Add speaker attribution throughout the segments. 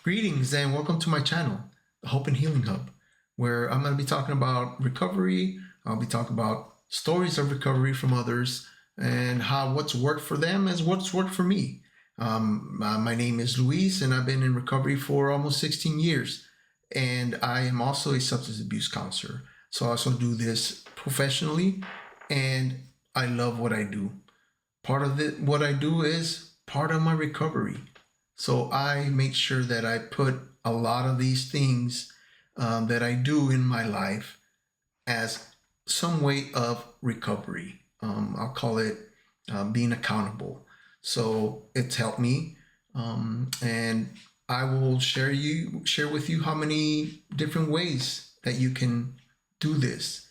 Speaker 1: Greetings and welcome to my channel, the Hope and Healing Hub, where I'm going to be talking about recovery. I'll be talking about stories of recovery from others and how what's worked for them is what's worked for me. My name is Luis and I've been in recovery for almost 16 years. And I am also a substance abuse counselor. So I also do this professionally and I love what I do. Part of what I do is part of my recovery. So I make sure that I put a lot of these things that I do in my life as some way of recovery. I'll call it being accountable. So it's helped me, and I will share with you how many different ways that you can do this.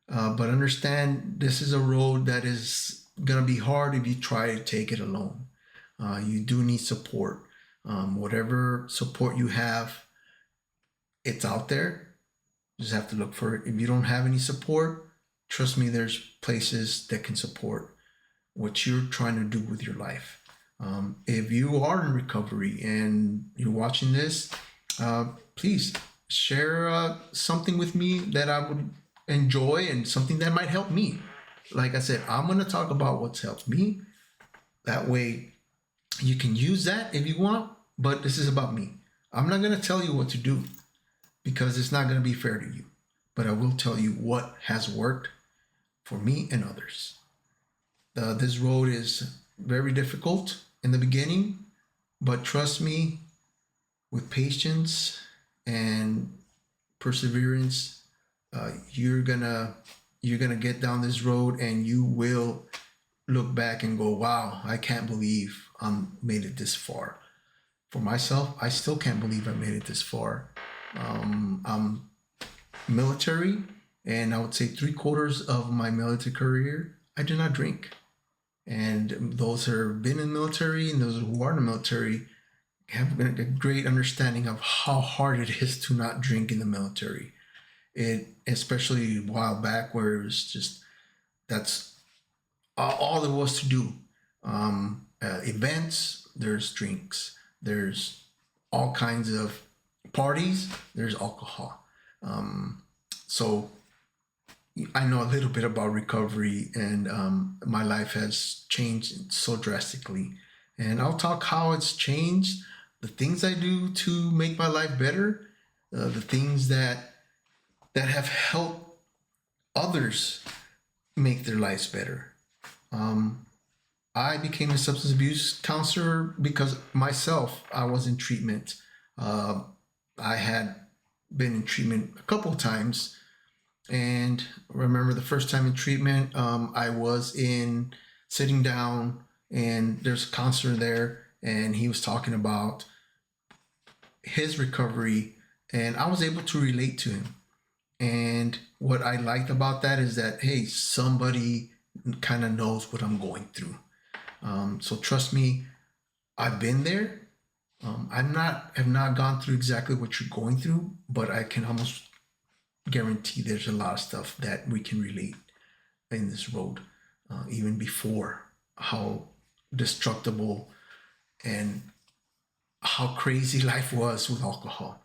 Speaker 1: But understand this is a road that is gonna be hard if you try to take it alone. You do need support. Whatever support you have, it's out there. You just have to look for it. If you don't have any support, trust me, there's places that can support what you're trying to do with your life. If you are in recovery and you're watching this, please share something with me that I would enjoy and something that might help me. Like I said, I'm going to talk about what's helped me. That way, you can use that if you want, but this is about me. I'm not going to tell you what to do because it's not going to be fair to you, but I will tell you what has worked for me and others. This road is very difficult in the beginning, but trust me, with patience and perseverance, you're gonna get down this road and you will look back and go, wow, I can't believe I made it this far. For myself, I still can't believe I made it this far. I'm military, and I would say 3/4 of my military career, I did not drink. And those who have been in the military and those who are in the military have a great understanding of how hard it is to not drink in the military. It, especially a while back where it was just, that's all there was to do. Events, there's drinks, there's all kinds of parties, there's alcohol. So I know a little bit about recovery, and my life has changed so drastically. And I'll talk how it's changed, the things I do to make my life better, the things that have helped others make their lives better. I became a substance abuse counselor because myself, I was in treatment. I had been in treatment a couple of times. And remember the first time in treatment, I was in sitting down and there's a counselor there and he was talking about his recovery and I was able to relate to him. And what I liked about that is that, hey, somebody kind of knows what I'm going through. So trust me, I've been there. Have not gone through exactly what you're going through, but I can almost guarantee there's a lot of stuff that we can relate in this road, even before how destructible and how crazy life was with alcohol.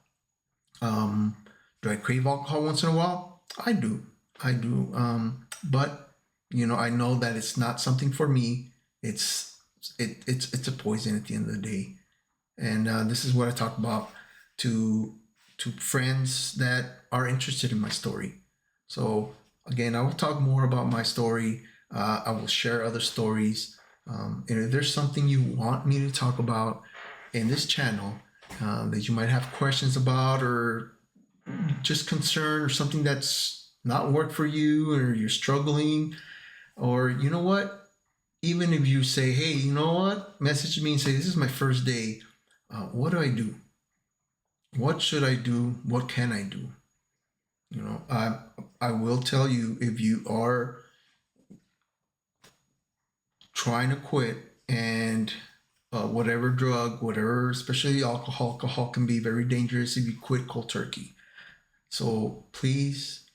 Speaker 1: Do I crave alcohol once in a while? I do. But I know that it's not something for me. It's a poison at the end of the day. And this is what I talk about to friends that are interested in my story. So again, I will talk more about my story. I will share other stories. And if there's something you want me to talk about in this channel that you might have questions about or just concern or something that's not worked for you or you're struggling, or you know what, even if you say, hey, you know what, message me and say, this is my first day. What do I do? What should I do? What can I do? I will tell you, if you are trying to quit and whatever drug, whatever, especially alcohol can be very dangerous if you quit cold turkey. So please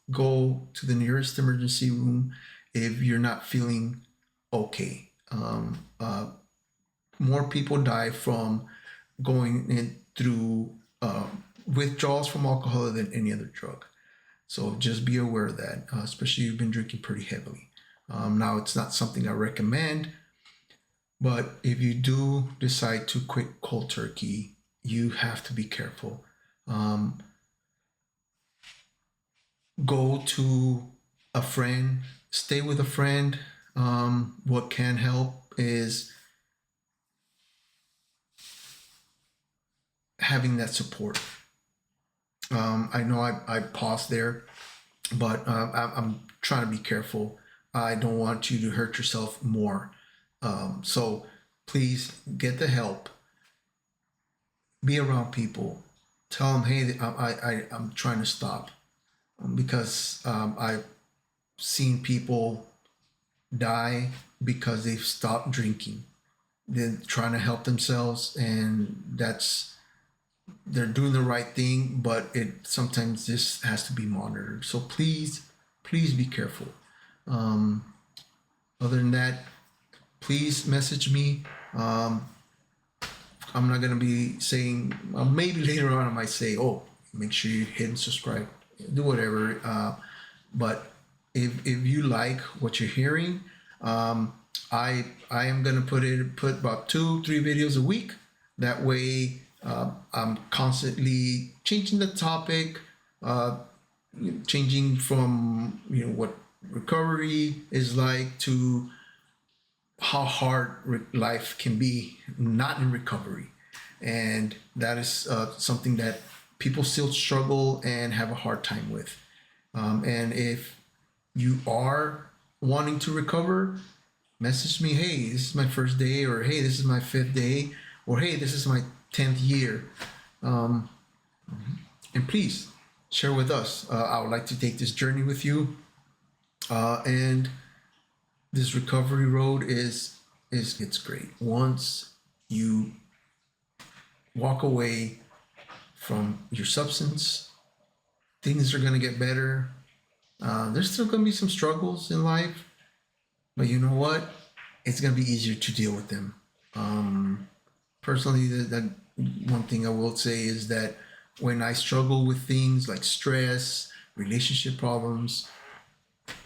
Speaker 1: go to the nearest emergency room if you're not feeling okay. More people die from going in through withdrawals from alcohol than any other drug. So just be aware of that, especially if you've been drinking pretty heavily. Now, it's not something I recommend, but if you do decide to quit cold turkey, you have to be careful. Um, go to a friend, stay with a friend. What can help is having that support. I know I paused there, but I'm trying to be careful. I don't want you to hurt yourself more. So please get the help. Be around people. Tell them, hey, I'm trying to stop, because I've seen people die because they've stopped drinking. They're trying to help themselves, and they're doing the right thing, but it sometimes this has to be monitored. So please, please be careful. Um, Other than that, please message me. I'm not gonna be saying. Maybe later on I might say, "Oh, make sure you hit and subscribe, do whatever." But if you like what you're hearing, I am gonna put about 2-3 videos a week. That way, I'm constantly changing the topic, uh, changing from what recovery is like to how hard life can be not in recovery, and that is something that people still struggle and have a hard time with. And if you are wanting to recover, message me, hey, this is my first day, or hey, this is my 5th day, or hey, this is my 10th year. um, and please share with us. I would like to take this journey with you, and this recovery road is it's great. Once you walk away from your substance, things are going to get better. There's still going to be some struggles in life, but you know what? It's going to be easier to deal with them. Personally, that one thing I will say is that when I struggle with things like stress, relationship problems,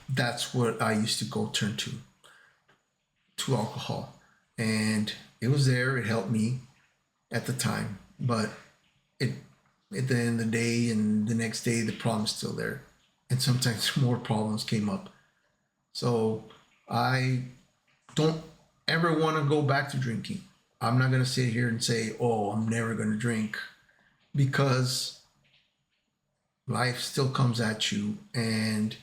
Speaker 1: that's what I used to go turn to alcohol. And it was there, it helped me at the time, but it at the end of the day and the next day the problem's still there. And sometimes more problems came up. So I don't ever want to go back to drinking. I'm not gonna sit here and say, oh, I'm never gonna drink, because life still comes at you, and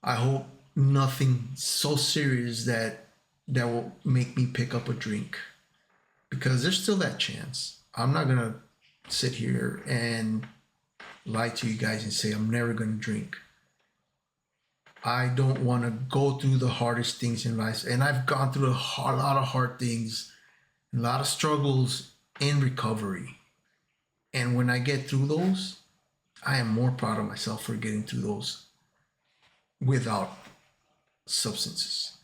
Speaker 1: I hope nothing so serious that will make me pick up a drink, because there's still that chance. I'm not gonna sit here and lie to you guys and say I'm never gonna drink. I don't want to go through the hardest things in life, and I've gone through a lot of hard things, a lot of struggles in recovery. And when I get through those, I am more proud of myself for getting through those without substances.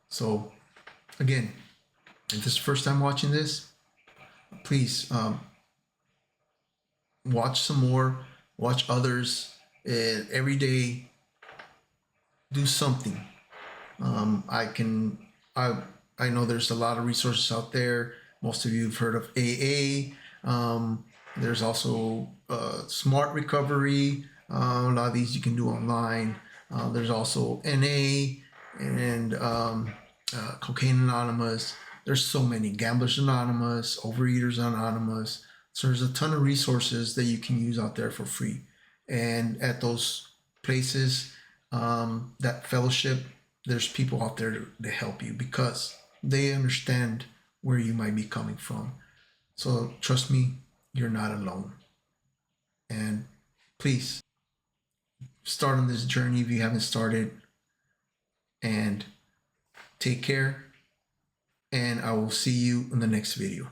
Speaker 1: So, again, if this is the first time watching this, please watch some more, watch others, and every day do something. I can, I know there's a lot of resources out there. Most of you have heard of AA. There's also Smart Recovery. A lot of these you can do online. There's also NA and Cocaine Anonymous. There's so many. Gamblers Anonymous, Overeaters Anonymous. So there's a ton of resources that you can use out there for free. And at those places, that fellowship, there's people out there to help you, because they understand where you might be coming from. So trust me, you're not alone. And please start on this journey if you haven't started. And take care. And I will see you in the next video.